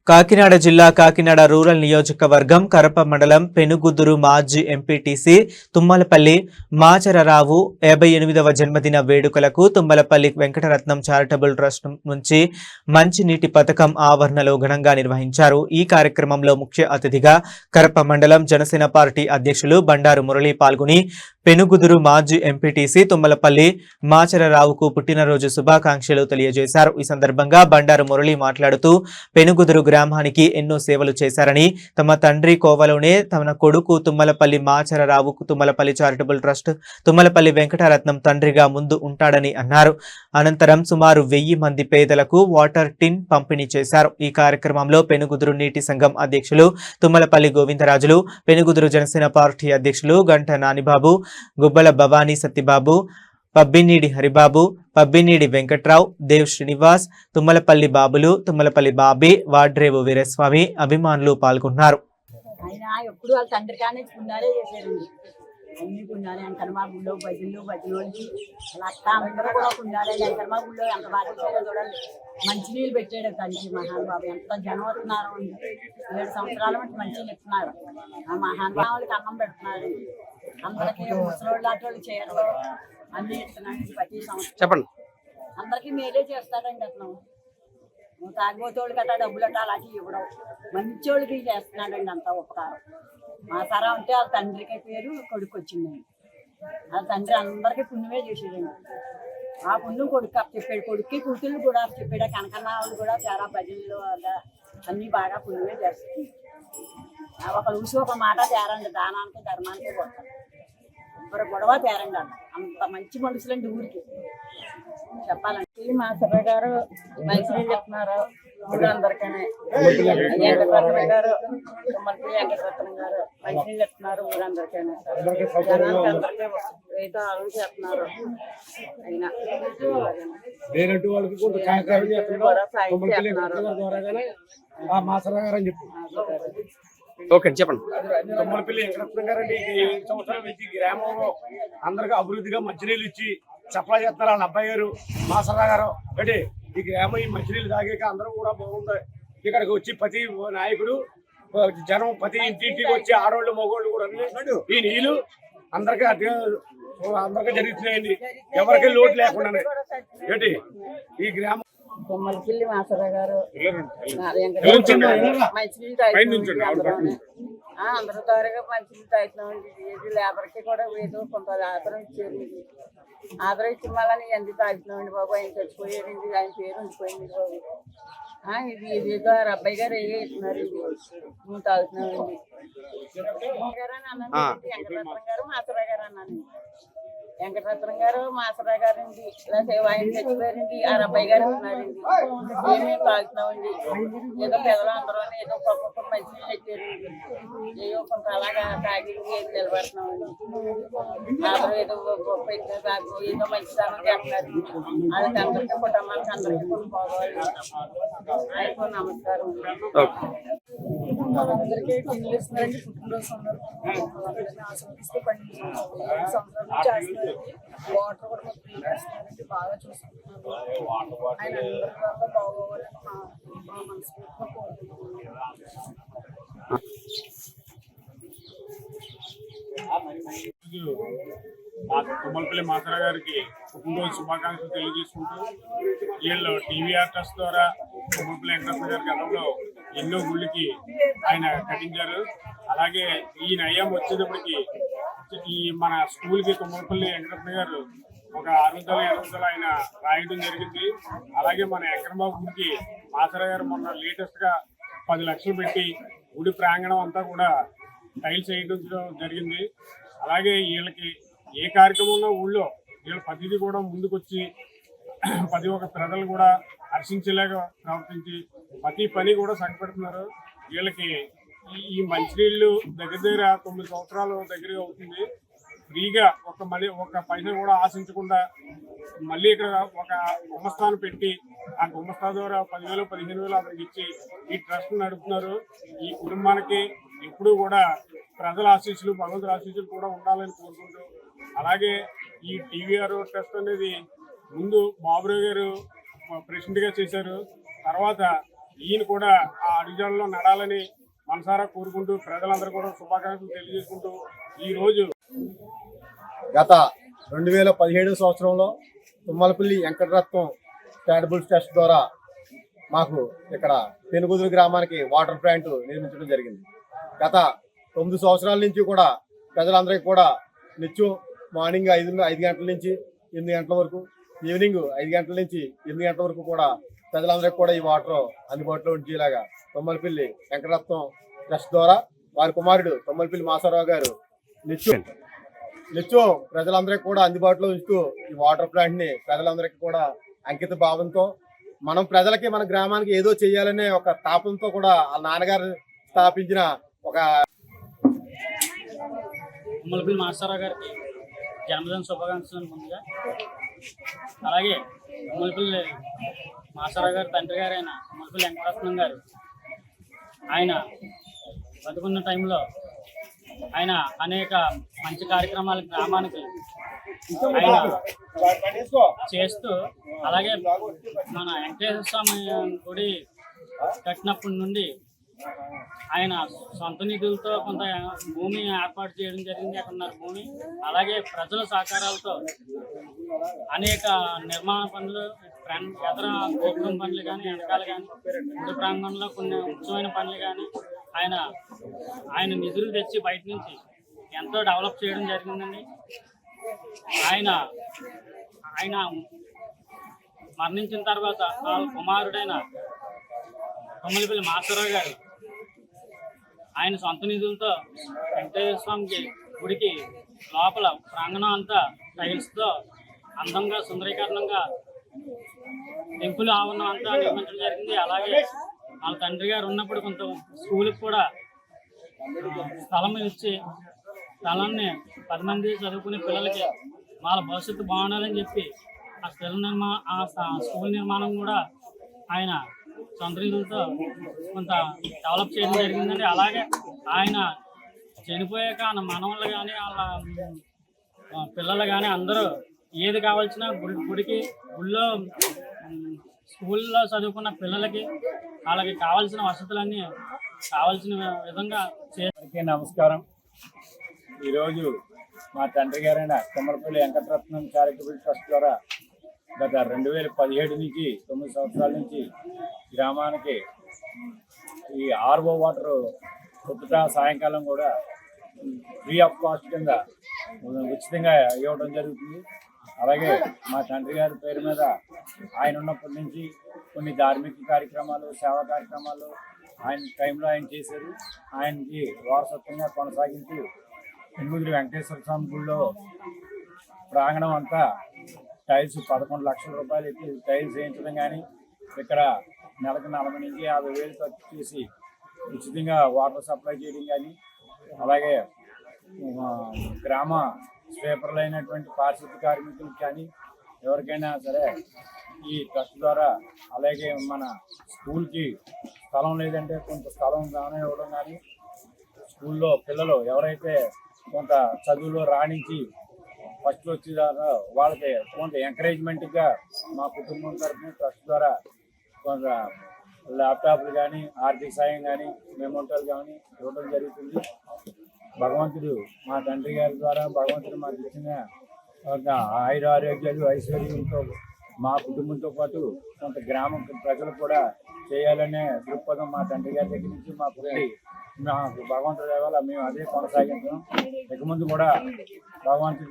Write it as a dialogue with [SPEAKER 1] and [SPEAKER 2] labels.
[SPEAKER 1] కాకినాడ జిల్లా కాకినాడ రూరల్ నియోజకవర్గం కరప మండలం పెనుగుదురు మాజీ ఎంపీటీసీ తుమ్మలపల్లి మాచరరావు 58వ జన్మదిన వేడుకలకు తుమ్మలపల్లి వెంకటరత్నం చారిటబుల్ ట్రస్ట్ నుంచి మంచినీటి పథకం ఆవరణలో ఘనంగా నిర్వహించారు. ఈ కార్యక్రమంలో ముఖ్య అతిథిగా కరప మండలం జనసేన పార్టీ అధ్యక్షులు బండారు మురళి పాల్గొని పెనుగుదురు మాజీ ఎంపీటీసీ తుమ్మలపల్లి మాచరరావుకు పుట్టినరోజు శుభాకాంక్షలు తెలియజేశారు. ఈ సందర్భంగా బండారు మురళి మాట్లాడుతూ పెనుగుదురు గ్రామానికి ఎన్నో సేవలు చేశారని, తమ తండ్రి కోవలోనే తమ కొడుకు తుమ్మలపల్లి మాచరరావుకు తుమ్మలపల్లి చారిటబుల్ ట్రస్ట్ తుమ్మలపల్లి వెంకటరత్నం తండ్రిగా ముందు ఉంటాడని అన్నారు. అనంతరం సుమారు 1000 మంది పేదలకు వాటర్ టిన్ పంపిణీ చేశారు. ఈ కార్యక్రమంలో పెనుగుదురు నీటి సంఘం అధ్యక్షులు తుమ్మలపల్లి గోవిందరాజులు, పెనుగుదురు జనసేన పార్టీ అధ్యక్షులు గంట నానిబాబు, గుబ్బల భవానీ సత్యబాబు, పబ్బినీడి హరిబాబు, పబ్బినీడి వెంకట్రావు, దేవ్ శ్రీనివాస్, తుమ్మలపల్లి బాబులు, తుమ్మలపల్లి బాబీ, వాడ్రేవు వీరస్వామి అభిమానులు పాల్గొన్నారు.
[SPEAKER 2] అన్ని పుణ్యాలే వెంకటమ్మ గుళ్ళో భజనలు అక్క అందరూ కూడా పుణ్యాలే. వెంకటమ్మ గుళ్ళో ఎంత బాగా చేయాలో చూడండి. మంచినీళ్ళు పెట్టాడు తండ్రి మహానుభావు. ఎంత జనం వస్తున్నారు. 7 సంవత్సరాల మట్టి మంచినీళ్ళు ఇస్తున్నారు. ఆ మహానుభావులకి అన్నం పెడుతున్నారు. అందరికీ ముసలోళ్ళు అటోళ్ళు చీరలు అన్ని ఇస్తున్నాడు. ప్రతి సంవత్సరం చెప్పండి అందరికీ మేలే చేస్తాడండి. అతను తాగిపోతోళ్ళు గట్టా డబ్బులు అట్లా అలాంటివి ఇవ్వడం, మంచోళ్ళకి చేస్తున్నాడండి. అంతా ఉపకారం. మా తరం అంటే వాళ్ళ తండ్రికి పేరు కొడుకు వచ్చిందండి. వాళ్ళ తండ్రి అందరికీ పుణ్యమే చేసేదండి. ఆ పుణ్యం కొడుకు చెప్పాడు. కొడుక్కి కూతుళ్ళు కూడా చెప్పాడు. కనకన్న వాళ్ళు కూడా చాలా భజనలు అన్నీ బాగా పుణ్యమే చేస్తుంది. ఒక ఊసి ఒక మాట తేరండి. దానానికి ధర్మానికి కొడతారు. ఎవరు గొడవ తేరండి. అంత మంచి మనుషులండి ఊరికి చెప్పాలంటే. మా సభ గారు మంచినీళ్ళు చెప్తున్నారు ఊరందరికీ. వెంకటరత్నం గారు తుమ్మలపల్లి వెంకటరత్నం గారు మంచినీళ్ళు చెప్తున్నారు ఊరందరికీ. జనానికి అందరికీ ఏదో ఆలోచన చేస్తున్నారు. అయినా
[SPEAKER 3] ఓకే చెప్పండి. తుమ్మలపల్లి వెంకటరత్నం గారు అండి. 7 సంవత్సరాల నుంచి గ్రామంలో అందరికీ అభివృద్ధిగా మంచినీళ్ళు ఇచ్చి సప్లై చేస్తున్నారు. వాళ్ళ అబ్బాయి గారు మాసరా గారు అంటే ఈ గ్రామం ఈ మంచినీళ్ళు తాగాక అందరూ కూడా బాగుంది. ఇక్కడికి వచ్చి ప్రతి నాయకుడు జనం ప్రతి ఇంటింటికి వచ్చి ఆడవాళ్ళు మగవాళ్ళు కూడా ఈ నీళ్లు అందరికీ జరుగుతున్నాయండి. ఎవరికి లోటు లేకుండా ఏంటి ఈ గ్రామం.
[SPEAKER 2] తుమ్మలపల్లి మాసరా గారు అందరూ త్వరగా మంచినీళ్ళు తాగుతున్నామండి. ఏది లేబర్కి కూడా ఏదో కొంత ఆదరణ ఇచ్చారు. ఆదరణ ఇచ్చి మళ్ళీ ఎంత తాగుతున్నామండి బాబు. ఆయన చచ్చిపోయారండి. ఆయన పేరు ఉండిపోయింది బాబు. ఇది ఏదో అబ్బాయి గారు ఏ ఇస్తున్నారు. ఇది మేము తాగుతున్నామండి. వెంకటరత్నం గారు మాసరా గారు అన్నాను. వెంకటరత్నం గారు మాసరా గారండి. ఇలా ఆయన చచ్చిపోయారండి. ఆ అబ్బాయి గారు ఉన్నారండి. మేము తాగుతున్నామండి. ఏదో పెదలు అందరూ ఏదో ఒక్కొక్క మంచినీళ్ళు ఎక్కారండి. ఏదో కొంత అలాగా తాగి నిలబడుతున్నామండి. అందరూ ఏదో ఏదో మంచి స్థానం చేస్తున్నారు. వాళ్ళకి అందరికీ కుటుంబానికి అందరికీ పోవాలి. అయిపో నమస్కారం. అందరికీ టిన్లు ఇస్తున్నారండి. పుట్టినరోజు సందర్భంగా ఆశీర్వదిస్తూ 7 సంవత్సరాల నుంచి చేస్తున్నారండి. వాటర్ కూడా మాకు ఫ్రీ చేస్తున్నారండి. బాగా చూసుకుంటున్నారు. ఆయన అందరి వల్ల బాగోవాలని మా మనస్ఫూర్తిగా కోరుకుంటున్నాను.
[SPEAKER 4] తుమ్మలపల్లి మాసరా గారికి పుట్టినరోజు శుభాకాంక్షలు తెలియజేసుకుంటూ వీళ్ళు టీవీ ఆర్టిస్ట్ ద్వారా తుమ్మలపల్లి వెంకటరత్న గారి గతంలో ఎన్నో గుళ్ళకి ఆయన కట్టించారు. అలాగే ఈయన అయ్యాం వచ్చేటప్పటికి ఈ మన స్కూల్కి తుమ్మలపల్లి వెంకటరత్న గారు ఒక 600 ఆయన రాయడం జరిగింది. అలాగే మన వెంకటబాబు గుడికి మాసరా గారు మొన్న లేటెస్ట్గా 10 లక్షలు పెట్టి గుడి ప్రాంగణం అంతా కూడా టైల్స్ వేయడం జరిగింది. అలాగే వీళ్ళకి ఏ కార్యక్రమంలో ఊళ్ళో వీళ్ళ ప్రతిదీ కూడా ముందుకొచ్చి ప్రతి ఒక్క ప్రజలు కూడా హర్షించేలాగా ప్రవర్తించి ప్రతి పని కూడా సగపెడుతున్నారు. వీళ్ళకి ఈ మంచినీళ్ళు దగ్గర 9 సంవత్సరాలు దగ్గరగా అవుతుంది. ఫ్రీగా ఒక పైసా కూడా ఆశించకుండా మళ్ళీ ఇక్కడ ఒక గుమస్తాను పెట్టి ఆ గుమస్తా ద్వారా 10,000 15,000 అతనికి ఇచ్చి ఈ ట్రస్ట్ నడుపుతున్నారు. ఈ కుటుంబానికి ఎప్పుడూ కూడా ప్రజల ఆశీస్సులు భగవంతుల ఆశీస్సులు కూడా ఉండాలని కోరుకుంటూ, అలాగే ఈ టీవీఆర్ ట్రస్ట్ అనేది ముందు బాబురావు గారు ప్రెసిడెంట్గా చేశారు. తర్వాత ఈయన కూడా ఆ అడుగుజాడలో నడాలని మనసారా కోరుకుంటూ ప్రజలందరూ కూడా శుభాకాంక్షలు తెలియజేసుకుంటూ ఈ రోజు
[SPEAKER 5] గత 2017 సంవత్సరంలో తుమ్మలపల్లి వెంకటరత్నం చారిటబుల్ ట్రస్ట్ ద్వారా మాకు ఇక్కడ పెనుగుదురు గ్రామానికి వాటర్ ప్లాంట్ నిర్మించడం జరిగింది. గత 9 సంవత్సరాల నుంచి కూడా ప్రజలందరికీ కూడా నిత్యం మార్నింగ్ 5 గంటల నుంచి 8 గంటల వరకు, ఈవినింగ్ 5 గంటల నుంచి 8 గంటల వరకు కూడా ప్రజలందరికీ కూడా ఈ వాటర్ అందుబాటులో ఉంచేలాగా తుమ్మలపల్లి వెంకటరత్నం ట్రస్ట్ ద్వారా వారి కుమారుడు తుమ్మలపల్లి మాసారావు గారు నిత్యం ప్రజలందరికీ కూడా అందుబాటులో ఉంచుతూ ఈ వాటర్ ప్లాంట్ ని ప్రజలందరికీ కూడా అంకిత భావంతో మనం ప్రజలకి మన గ్రామానికి ఏదో చేయాలనే ఒక తాపంతో కూడా వాళ్ళ నాన్నగారు స్థాపించిన ఒక
[SPEAKER 6] తుమ్మలపల్లి మాస్టరావు గారికి జన్మదిన శుభాకాంక్షలు ముందుగా. అలాగే తుమ్మలపల్లి మాస్టరావు గారి తండ్రి గారైన తుమ్మలపల్లి వెంకటరత్నం గారు ఆయన బతుకున్న టైంలో ఆయన అనేక మంచి కార్యక్రమాలు గ్రామానికి ఆయన చేస్తూ, అలాగే మన వెంకటేశ్వర స్వామి గుడి కట్టినప్పటి నుండి ఆయన సొంత నిధులతో కొంత భూమి ఏర్పాటు చేయడం జరిగింది. అక్కడున్న భూమి, అలాగే ప్రజల సహకారాలతో అనేక నిర్మాణ పనులు, ఎదర గోపురం పనులు కానీ, వెనకాల కానీ, గుడి ప్రాంగణంలో కొన్ని ముఖ్యమైన పనులు కానీ ఆయన నిధులు తెచ్చి బయట నుంచి ఎంతో డెవలప్ చేయడం జరిగిందండి. ఆయన మరణించిన తర్వాత వాళ్ళ కుమారుడైన తుమ్మలపల్లి మాస్టరావు గారు ఆయన సొంత నిధులతో వెంకటేశ్వర స్వామికి గుడికి లోపల ప్రాంగణం అంతా టైల్స్తో అందంగా సుందరీకరణంగా టెంపుల్ ఆవరణం అంతా నిర్మించడం జరిగింది. అలాగే వాళ్ళ తండ్రి గారు ఉన్నప్పుడు కొంత స్కూల్కి కూడా స్థలం ఇచ్చి, స్థలాన్ని 10 మంది చదువుకునే పిల్లలకి వాళ్ళ భవిష్యత్తు బాగుండాలని చెప్పి ఆ స్కూల్ నిర్మాణం కూడా ఆయన సొంత నిధులతో కొంత డెవలప్ చేయడం జరిగిందండి. అలాగే ఆయన చనిపోయాక ఆయన మనవాళ్ళు కానీ వాళ్ళ పిల్లలు కానీ అందరూ ఏది కావాల్సిన గుడిలో స్కూల్లో చదువుకున్న పిల్లలకి వాళ్ళకి కావాల్సిన వసతులన్నీ కావాల్సిన విధంగా
[SPEAKER 7] నమస్కారం. ఈరోజు మా తండ్రి గారైన తుమ్మలపల్లి వెంకటరత్నం చారిటబుల్ ట్రస్ట్ ద్వారా గత 2017 నుంచి 9 సంవత్సరాల నుంచి గ్రామానికి ఈ ఆర్ఓ వాటర్ పొద్దుట సాయంకాలం కూడా ఫ్రీ ఆఫ్ కాస్ట్ కింద ఉచితంగా ఇవ్వడం జరుగుతుంది. అలాగే మా తండ్రి గారి పేరు మీద ఆయన ఉన్నప్పటి నుంచి కొన్ని ధార్మిక కార్యక్రమాలు, సేవా కార్యక్రమాలు ఆయన టైంలో ఆయన చేశారు. ఆయనకి వారసత్వంగా కొనసాగించి పెనుగుదురు వెంకటేశ్వర స్వామి గుడిలో ప్రాంగణం అంతా టైల్స్ 11 లక్షల రూపాయలు ఎత్తి టైల్స్ వేయించడం కానీ, ఇక్కడ నెలకు 40 నుంచి 50,000 ఖర్చు చేసి ఉచితంగా వాటర్ సప్లై చేయడం కానీ, అలాగే గ్రామ స్వీపర్లైనటువంటి పారిశుద్ధ్య కార్మికులకు కానీ ఎవరికైనా సరే ఈ ట్రస్ట్ ద్వారా, అలాగే మన స్కూల్కి స్థలం లేదంటే కొంత స్థలం దానం ఇవ్వడం కానీ, స్కూల్లో పిల్లలు ఎవరైతే కొంత చదువులో రాణించి ఫస్ట్ వచ్చేదారో వాళ్ళకి కొంత ఎంకరేజ్మెంట్గా మా కుటుంబం తరఫున ట్రస్ట్ ద్వారా కొంత ల్యాప్టాప్లు కానీ, ఆర్థిక సాయం కానీ, మెమోంటాలు కానీ ఇవ్వడం జరుగుతుంది. భగవంతుడు మా తండ్రి గారి ద్వారా భగవంతుడు మాకు ఇచ్చిన ఒక ఆరోగ్యాలు ఐశ్వర్యంతో మా కుటుంబంతో పాటు కొంత గ్రామం ప్రజలు కూడా చేయాలనే దృక్పథం మా తండ్రి గారి దగ్గర నుంచి మా పుట్టి మాకు భగవంతుడు వల్ల మేము అదే కొనసాగించాం. ఇక ముందు కూడా భగవంతుడు